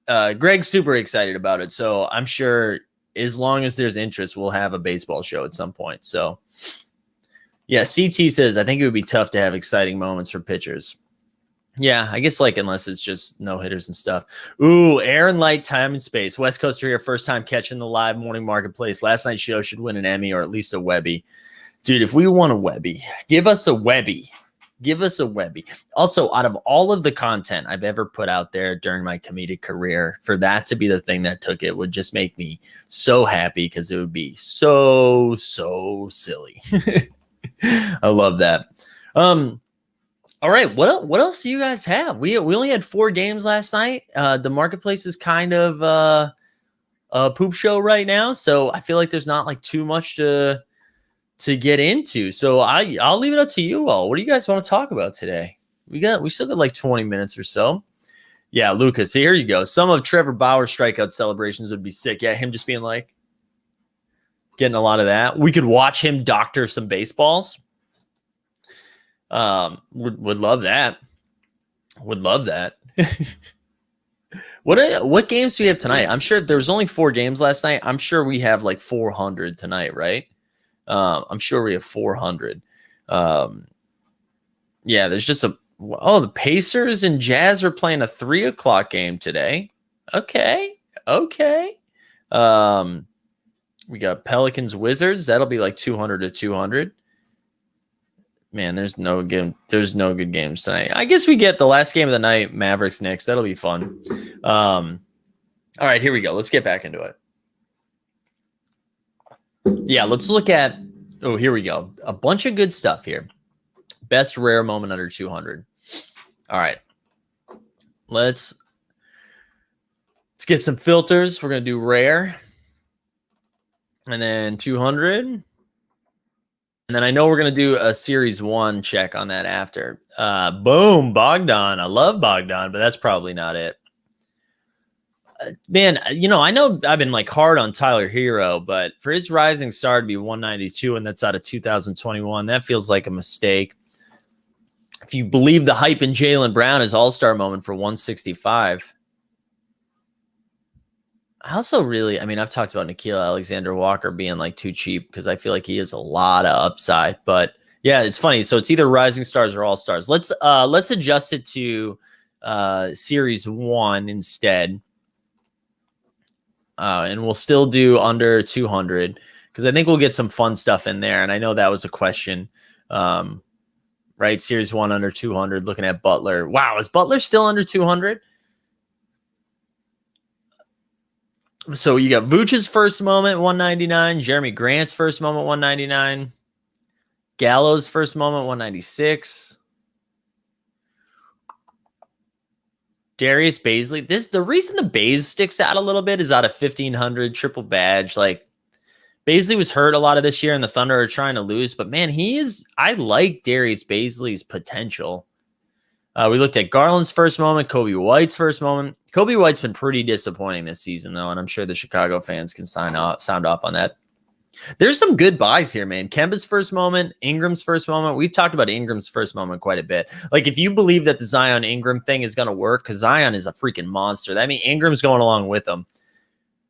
[SPEAKER 1] Greg's super excited about it. So I'm sure as long as there's interest, we'll have a baseball show at some point. So yeah, CT says, I think it would be tough to have exciting moments for pitchers. Yeah, I guess like unless it's just no hitters and stuff. Ooh, Aaron Light, Time and Space. West Coaster here, first time catching the live morning marketplace. Last night's show should win an Emmy or at least a Webby. Dude, if we want a Webby, give us a Webby. Give us a Webby. Also, out of all of the content I've ever put out there during my comedic career, for that to be the thing that took it would just make me so happy, because it would be so silly. I love that. All right, what else do you guys have? We only had 4 games last night. The marketplace is kind of a poop show right now, so I feel like there's not like too much to get into. So I'll leave it up to you all. What do you guys want to talk about today? We still got like 20 minutes or so. Yeah, Lucas, here you go. Some of Trevor Bauer's strikeout celebrations would be sick. Yeah, him just being like, getting a lot of that. We could watch him doctor some baseballs. Would love that. Would love that. What games do we have tonight? I'm sure there was only 4 games last night. I'm sure we have like 400 tonight, right? I'm sure we have 400. Yeah, there's just the Pacers and Jazz are playing a 3:00 game today. Okay. We got Pelicans Wizards. That'll be like 200 to 200. Man, there's no good games tonight. I guess we get the last game of the night, Mavericks Knicks. That'll be fun. All right, here we go. Let's get back into it. Yeah, let's look at. Oh, here we go. A bunch of good stuff here. Best rare moment under 200. All right, let's get some filters. We're gonna do rare, and then 200. And then I know we're going to do a series 1 check on that after. Boom, Bogdan. I love Bogdan, but that's probably not it. Man, I know I've been like hard on Tyler Hero, but for his rising star to be 192 and that's out of 2021, that feels like a mistake. If you believe the hype in Jaylen Brown, his all-star moment for 165. I also I've talked about Nickeil Alexander-Walker being like too cheap because I feel like he has a lot of upside. But yeah, it's funny. So it's either rising stars or all stars. Let's adjust it to series 1 instead. And we'll still do under 200 because I think we'll get some fun stuff in there. And I know that was a question, right? Series 1 under 200, looking at Butler. Wow, is Butler still under 200? So you got Vooch's first moment, 199. Jeremy Grant's first moment, 199. Gallo's first moment, 196. Darius Baisley. The reason the Bays sticks out a little bit is out of 1,500 triple badge. Like Baisley was hurt a lot of this year, and the Thunder are trying to lose. But man, I like Darius Baisley's potential. We looked at Garland's first moment, Kobe White's first moment. Kobe White's been pretty disappointing this season, though, and I'm sure the Chicago fans can sound off on that. There's some good buys here, man. Kemba's first moment, Ingram's first moment. We've talked about Ingram's first moment quite a bit. Like, if you believe that the Zion Ingram thing is going to work, because Zion is a freaking monster, that means Ingram's going along with him.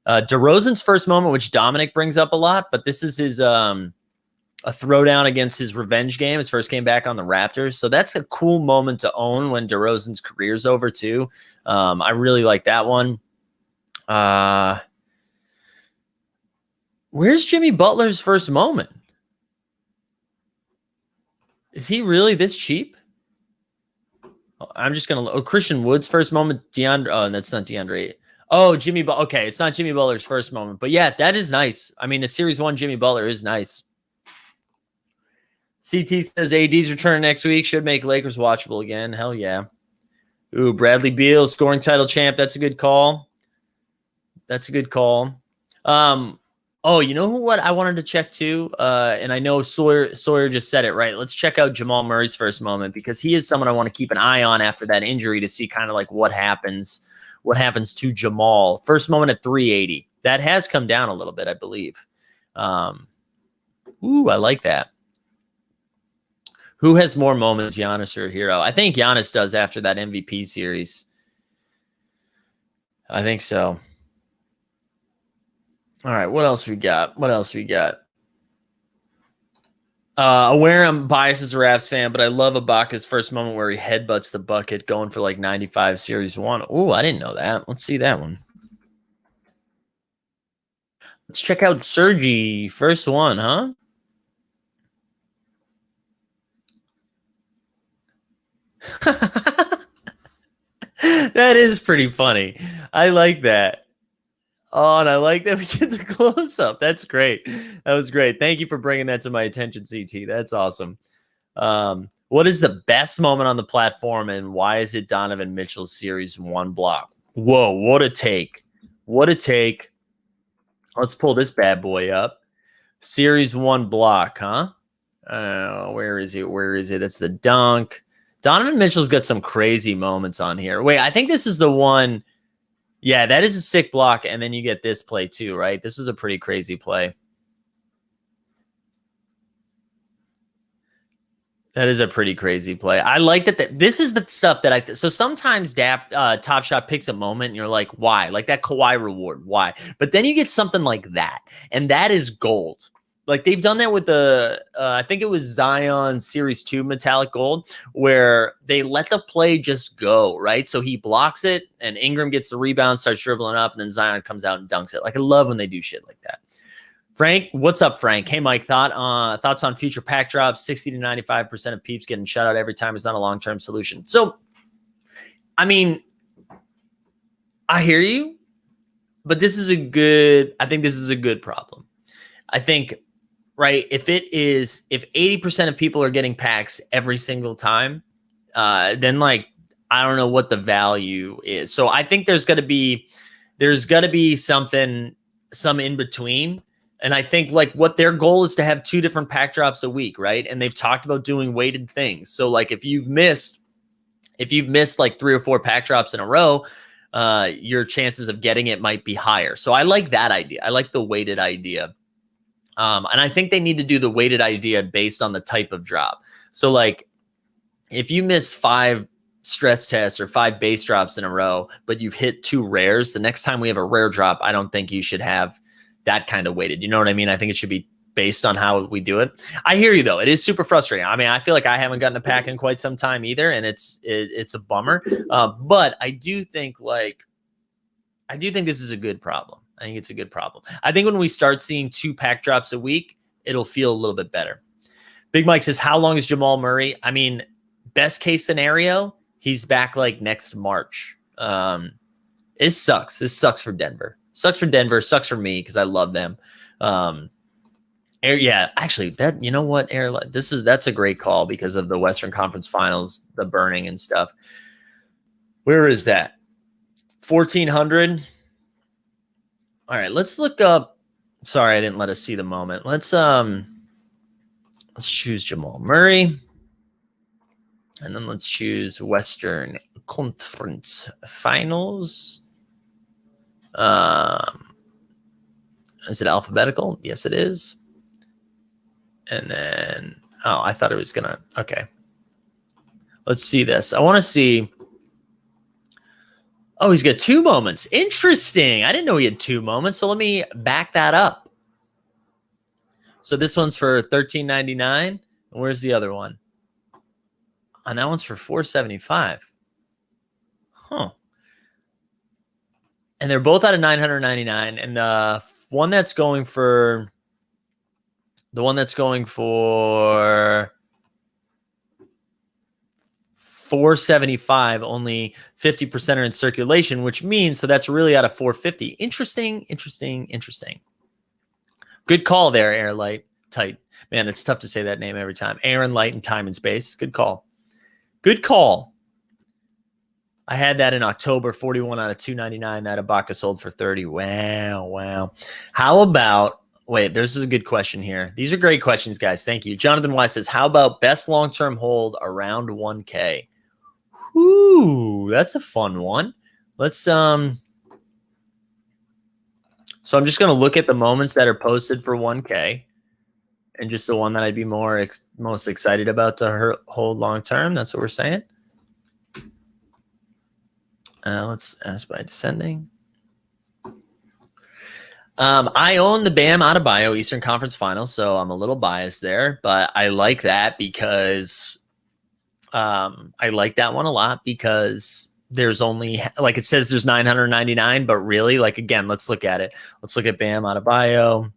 [SPEAKER 1] DeRozan's first moment, which Dominic brings up a lot, but this is his a throwdown against his revenge game, his first game back on the Raptors. So that's a cool moment to own when DeRozan's career's over too. I really like that one. Where's Jimmy Butler's first moment? Is he really this cheap? I'm just going to Christian Wood's first moment. DeAndre. Oh, that's not DeAndre. Oh, Jimmy Butler. Okay, it's not Jimmy Butler's first moment. But yeah, that is nice. I mean, the Series 1 Jimmy Butler is nice. CT says AD's return next week should make Lakers watchable again. Hell yeah. Ooh, Bradley Beal, scoring title champ. That's a good call. Oh, you know what I wanted to check too? And I know Sawyer just said it right. Let's check out Jamal Murray's first moment because he is someone I want to keep an eye on after that injury to see kind of like what happens to Jamal. First moment at 380. That has come down a little bit, I believe. Ooh, I like that. Who has more moments, Giannis or Hero? I think Giannis does after that MVP series. I think so. All right, what else we got? Aware I'm biased as a Raps fan, but I love Ibaka's first moment where he headbutts the bucket going for like 95 Series 1. Oh, I didn't know that. Let's see that one. Let's check out Sergi. First one, huh? That is pretty funny. I like that. Oh, and I like that we get the close up. That's great. That was great. Thank you for bringing that to my attention, CT. That's awesome. What is the best moment on the platform, and why is it Donovan Mitchell's Series 1 block? Whoa, what a take. What a take. Let's pull this bad boy up. Series 1 block, huh? Where is it? That's the dunk. Donovan Mitchell's got some crazy moments on here. Wait, I think this is the one. Yeah, that is a sick block, and then you get this play too, right? This was a pretty crazy play. That is a pretty crazy play. I like that. This is the stuff that so sometimes Top Shot picks a moment and you're like, why? Like that Kawhi reward, why? But then you get something like that, and that is gold. Like they've done that with the, I think it was Zion Series 2 Metallic Gold, where they let the play just go, right? So he blocks it, and Ingram gets the rebound, starts dribbling up, and then Zion comes out and dunks it. Like I love when they do shit like that. Frank, what's up, Frank? Hey, Mike, thoughts on future pack drops? 60 to 95% of peeps getting shut out every time is not a long-term solution. So, I mean, I hear you, but I think this is a good problem. I think, right, if 80% of people are getting packs every single time, then like, I don't know what the value is. So I think there's got to be some in between. And I think like what their goal is to have 2 different pack drops a week, right? And they've talked about doing weighted things. So like if you've missed like 3 or 4 pack drops in a row, your chances of getting it might be higher. So I like that idea. I like the weighted idea. And I think they need to do the weighted idea based on the type of drop. So like if you miss 5 stress tests or 5 base drops in a row, but you've hit 2 rares, the next time we have a rare drop, I don't think you should have that kind of weighted. You know what I mean? I think it should be based on how we do it. I hear you though. It is super frustrating. I mean, I feel like I haven't gotten a pack in quite some time either, and it's a bummer. But I do think this is a good problem. I think it's a good problem. I think when we start seeing 2 pack drops a week, it'll feel a little bit better. Big Mike says, how long is Jamal Murray? I mean, best case scenario, he's back like next March. It sucks. This sucks for Denver. Sucks for Denver. Sucks for me because I love them. Actually, that, you know what, that's a great call because of the Western Conference Finals, the burning and stuff. Where is that? 1,400. All right, let's look up. Sorry, I didn't let us see the moment. Let's choose Jamal Murray, and then let's choose Western Conference Finals. Is it alphabetical? Yes, it is. And then, I thought it was gonna. Okay, let's see this. I want to see. Oh, he's got 2 moments. Interesting. I didn't know he had 2 moments. So let me back that up. So this one's for $13.99. And where's the other one? And that one's for $475. Huh. And they're both out of $999. And the one that's going for $475, only 50% are in circulation, which means so that's really out of $450. Interesting. Good call there, Airlight Tight. Man, it's tough to say that name every time. Aaron Light and Time and Space. Good call. I had that in October, 41 out of 299. That Ibaka sold for 30. Wow. How about, wait, this is a good question here. These are great questions, guys. Thank you. Jonathan Wise says, how about best long-term hold around 1K? Ooh, that's a fun one. Let's, so I'm just going to look at the moments that are posted for 1K and just the one that I'd be most excited about to hold long-term. That's what we're saying. Let's ask by descending. I own the Bam Adebayo Eastern Conference Finals, so I'm a little biased there, but I like that because I like that one a lot because there's only, like it says there's 999, but really, like, again, let's look at it. Let's look at Bam Adebayo.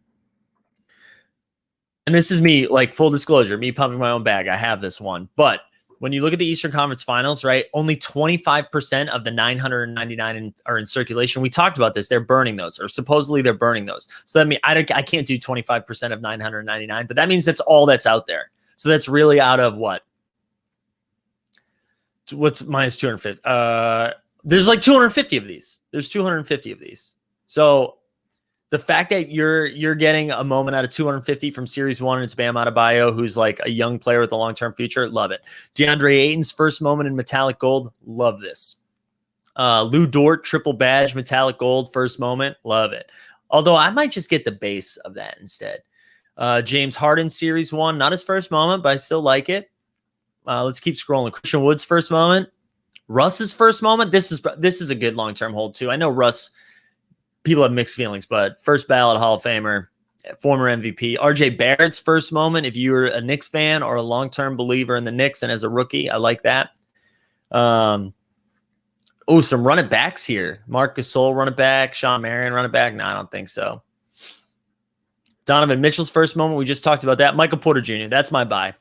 [SPEAKER 1] And this is me, like, full disclosure, me pumping my own bag. I have this one, but when you look at the Eastern Conference Finals, right, only 25% of the 999 are in circulation. We talked about this. They're burning those, or supposedly they're burning those. So that means I can't do 25% of 999, but that means that's all that's out there. So that's really out of what? What's minus 250? There's like 250 of these. There's 250 of these. So the fact that you're getting a moment out of 250 from Series 1, and it's Bam Adebayo, who's like a young player with a long-term future, love it. DeAndre Ayton's first moment in metallic gold, love this. Lou Dort, triple badge, metallic gold, first moment, love it. Although I might just get the base of that instead. James Harden, Series 1, not his first moment, but I still like it. Let's keep scrolling. Christian Wood's first moment. Russ's first moment. This is a good long-term hold too. I know Russ, people have mixed feelings, but first ballot Hall of Famer, former MVP. RJ Barrett's first moment. If you're a Knicks fan or a long-term believer in the Knicks and as a rookie, I like that. Some running backs here. Marc Gasol running back. Sean Marion running back. No, I don't think so. Donovan Mitchell's first moment. We just talked about that. Michael Porter Jr. That's my buy.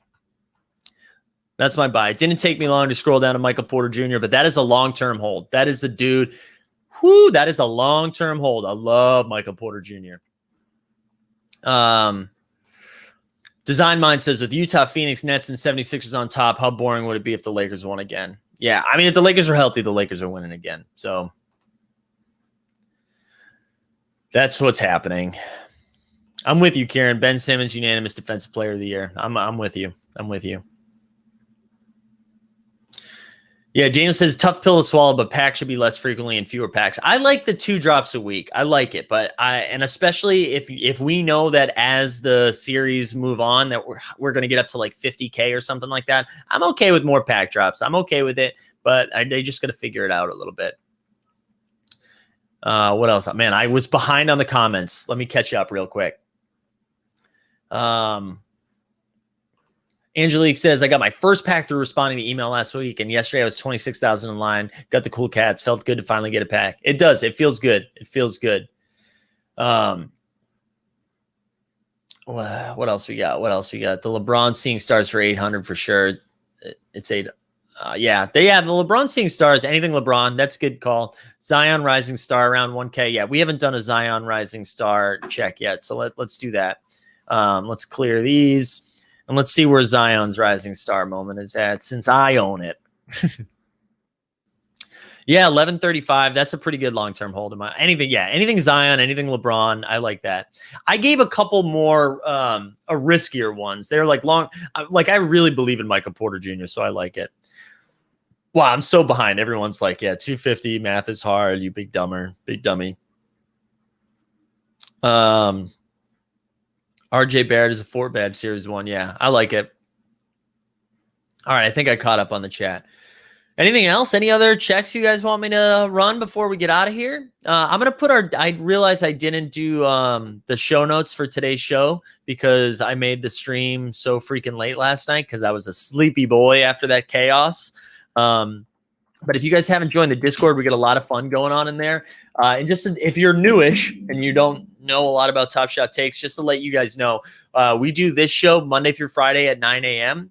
[SPEAKER 1] It didn't take me long to scroll down to Michael Porter Jr., but that is a long-term hold. That is a dude. That is a long-term hold. I love Michael Porter Jr. Design Mind says, with Utah, Phoenix, Nets, and 76ers on top, how boring would it be if the Lakers won again? Yeah, I mean, if the Lakers are healthy, the Lakers are winning again. So that's what's happening. I'm with you, Kieran. Ben Simmons, unanimous defensive player of the year. I'm with you. Yeah, James says, tough pill to swallow, but packs should be less frequently and fewer packs. I like the 2 drops a week. I like it, but and especially if we know that as the series move on that we're going to get up to like 50K or something like that, I'm okay with more pack drops. I'm okay with it, but they just got to figure it out a little bit. What else? Man, I was behind on the comments. Let me catch you up real quick. Angelique says, I got my first pack through responding to email last week, and yesterday I was 26,000 in line. Got the cool cats. Felt good to finally get a pack. It does. It feels good. What else we got? The LeBron Seeing Stars for 800 for sure. It's 8. The LeBron Seeing Stars. Anything LeBron. That's a good call. Zion Rising Star around 1K. Yeah, we haven't done a Zion Rising Star check yet, so let's do that. Let's clear these. And let's see where Zion's Rising Star moment is at since I own it. Yeah, 1135. That's a pretty good long-term hold. Anything Zion, anything LeBron. I like that. I gave a couple more riskier ones. They're like long. I really believe in Michael Porter Jr., so I like it. Wow, I'm so behind. Everyone's like, yeah, 250. Math is hard. You big dummy. RJ Barrett is a 4-bad series 1. Yeah, I like it. All right, I think I caught up on the chat. Anything else? Any other checks you guys want me to run before we get out of here? I'm going to put I realized I didn't do the show notes for today's show because I made the stream so freaking late last night because I was a sleepy boy after that chaos. But if you guys haven't joined the Discord, we get a lot of fun going on in there. And just if you're newish and you don't know a lot about Top Shot Takes, just to let you guys know, we do this show Monday through Friday at 9 a.m.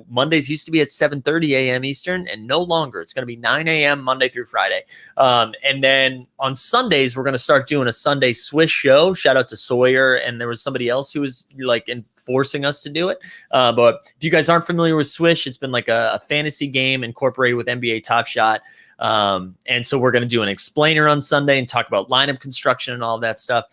[SPEAKER 1] Mondays used to be at 7:30 a.m. Eastern, and no longer. It's going to be 9 a.m. Monday through Friday. And then on Sundays, we're going to start doing a Sunday Swish show. Shout out to Sawyer, and there was somebody else who was like enforcing us to do it. But if you guys aren't familiar with Swish, it's been like a fantasy game incorporated with NBA Top Shot. And so we're going to do an explainer on Sunday and talk about lineup construction and all that stuff.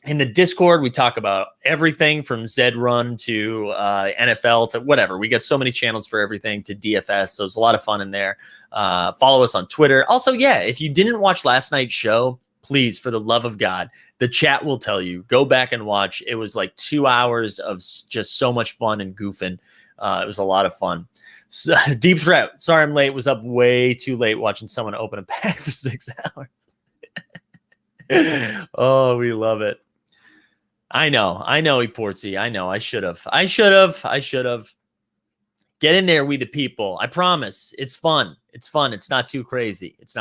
[SPEAKER 1] In the Discord, we talk about everything from Zed Run to NFL to whatever. We got so many channels for everything to DFS. So it's a lot of fun in there. Follow us on Twitter. Also, if you didn't watch last night's show, please, for the love of God, the chat will tell you. Go back and watch. It was like 2 hours of just so much fun and goofing. It was a lot of fun. So, Deep Threat. Sorry I'm late. Was up way too late watching someone open a pack for 6 hours. Oh, we love it. I know, Eportsy. I know. I should have. Get in there, we the people. I promise. It's fun. It's not too crazy. This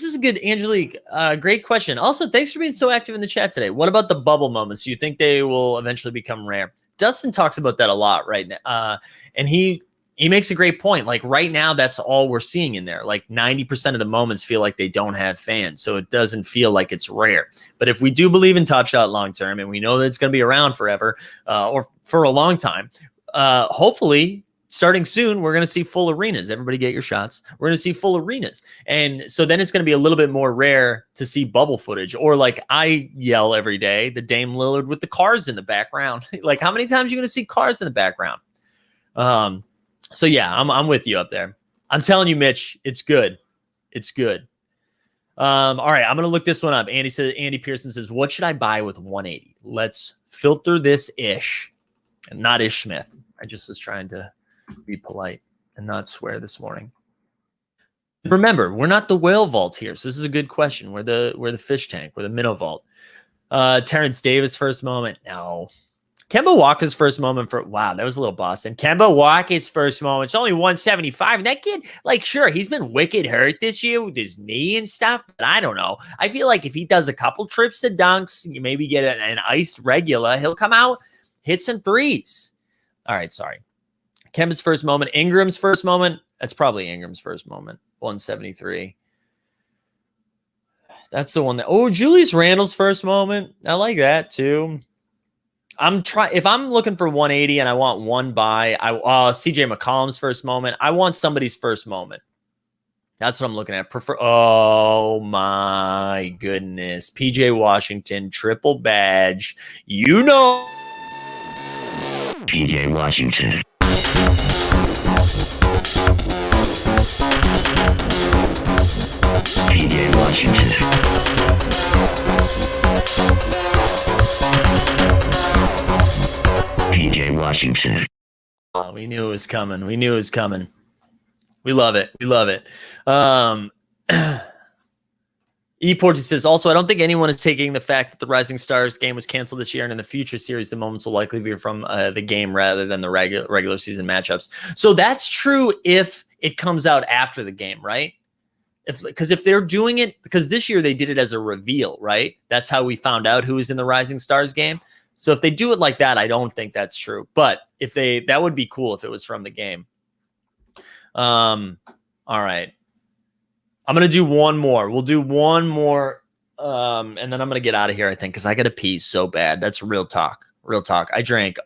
[SPEAKER 1] is a good, Angelique. Great question. Also, thanks for being so active in the chat today. What about the bubble moments? Do you think they will eventually become rare? Dustin talks about that a lot right now. And he makes a great point. Like right now, that's all we're seeing in there. Like 90% of the moments feel like they don't have fans. So it doesn't feel like it's rare. But if we do believe in Top Shot long-term, and we know that it's going to be around forever or for a long time, hopefully starting soon, we're going to see full arenas. Everybody get your shots. We're going to see full arenas. And so then it's going to be a little bit more rare to see bubble footage. Or like I yell every day, the Dame Lillard with the cars in the background. Like how many times are you going to see cars in the background? So yeah, I'm with you up there. I'm telling you, Mitch, it's good. All right, I'm going to look this one up. Andy Pearson says, what should I buy with 180? Let's filter this ish. And not Ish Smith. I just was trying to be polite and not swear this morning. Remember, we're not the whale vault here, so this is a good question. We're the fish tank. We're the minnow vault. Terrence Davis first moment. No. Kemba Walker's first moment wow, that was a little Boston. Kemba Walker's first moment. It's only 175. And that kid, like, sure, he's been wicked hurt this year with his knee and stuff, but I don't know. I feel like if he does a couple trips to dunks, you maybe get an iced regular, he'll come out, hit some threes. All right, sorry. Kemba's first moment. Ingram's first moment. That's probably Ingram's first moment. 173. That's the one that. Oh, Julius Randle's first moment. I like that too. If I'm looking for 180 and I want one buy, CJ McCollum's first moment. I want somebody's first moment. That's what I'm looking at. Oh my goodness. PJ Washington, triple badge. You know.
[SPEAKER 2] PJ Washington. PJ Washington. PJ Washington.
[SPEAKER 1] Oh, we knew it was coming. We knew it was coming. We love it. We love it. E. Porty says, also, I don't think anyone is taking the fact that the Rising Stars game was canceled this year, and in the future series, the moments will likely be from the game rather than the regular season matchups. So that's true if it comes out after the game, right? Because if they're doing it, because this year they did it as a reveal, right? That's how we found out who was in the Rising Stars game. So if they do it like that, I don't think that's true. But if that would be cool if it was from the game. All right. I'm going to do one more. We'll do one more. And then I'm going to get out of here, I think, because I got to pee so bad. That's real talk. Real talk. I drank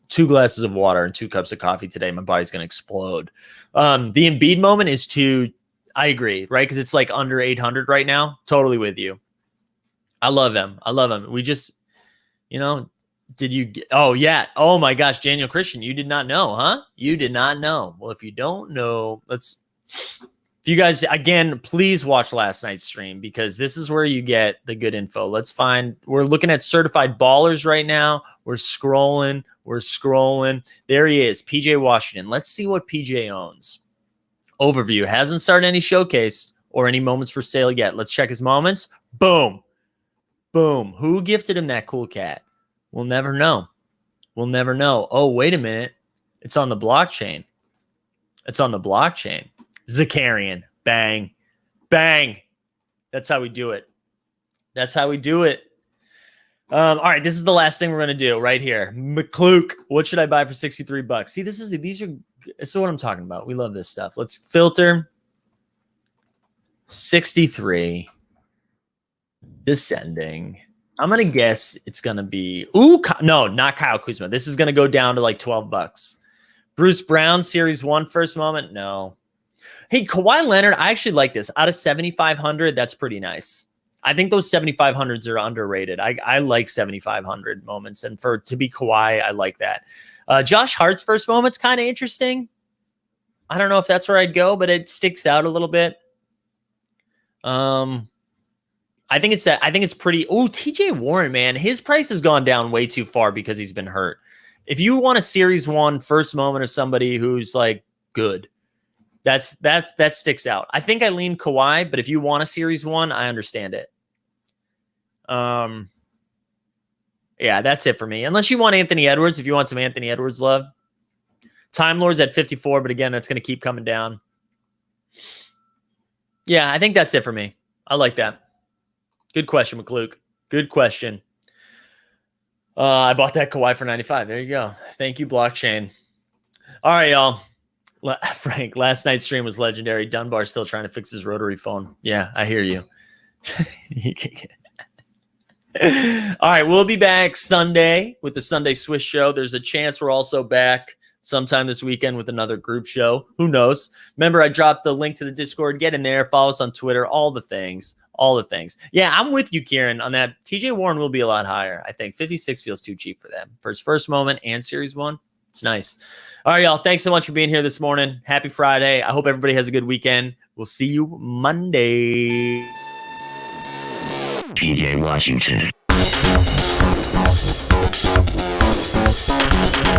[SPEAKER 1] 2 glasses of water and 2 cups of coffee today. My body's going to explode. The Embiid moment is I agree, right? Because it's like under 800 right now. Totally with you. I love him. I love him. We just, did you get, oh yeah. Oh my gosh, Daniel Christian, you did not know, huh? You did not know. Well, if you don't know, if you guys, again, please watch last night's stream because this is where you get the good info. We're looking at certified ballers right now. We're scrolling. There he is, PJ Washington. Let's see what PJ owns. Overview. Hasn't started any showcase or any moments for sale yet. Let's check his moments. Boom. Boom. Who gifted him that cool cat? We'll never know. Oh, wait a minute. It's on the blockchain. Zakarian. Bang. Bang. That's how we do it. All right, this is the last thing we're going to do right here. McCluke. What should I buy for $63? See, this is what I'm talking about. We love this stuff. Let's filter. 63. Descending. I'm going to guess it's going to be... no, not Kyle Kuzma. This is going to go down to like $12. Bruce Brown, Series 1, first moment? No. Hey, Kawhi Leonard, I actually like this. Out of 7,500, that's pretty nice. I think those 7,500s are underrated. I like 7,500 moments. And to be Kawhi, I like that. Josh Hart's first moment's kind of interesting. I don't know if that's where I'd go, but it sticks out a little bit. I think it's pretty. Oh, TJ Warren, man, his price has gone down way too far because he's been hurt. If you want a Series 1 first moment of somebody who's like good, that sticks out. I think I lean Kawhi, but if you want a Series 1, I understand it. Yeah, that's it for me. Unless you want Anthony Edwards, if you want some Anthony Edwards love. Time Lord's at 54, but again, that's going to keep coming down. Yeah, I think that's it for me. I like that. Good question, McCluke. Good question. I bought that Kawhi for 95. There you go. Thank you, blockchain. All right, y'all. Frank, last night's stream was legendary. Dunbar's still trying to fix his rotary phone. Yeah, I hear you. All right, we'll be back Sunday with the Sunday Swiss show. There's a chance we're also back sometime this weekend with another group show. Who knows? Remember, I dropped the link to the Discord. Get in there. Follow us on Twitter. All the things. Yeah, I'm with you, Kieran, on that. TJ Warren will be a lot higher. I think 56 feels too cheap for them. For his first moment and Series 1, it's nice. All right, y'all. Thanks so much for being here this morning. Happy Friday. I hope everybody has a good weekend. We'll see you Monday.
[SPEAKER 2] PJ Washington.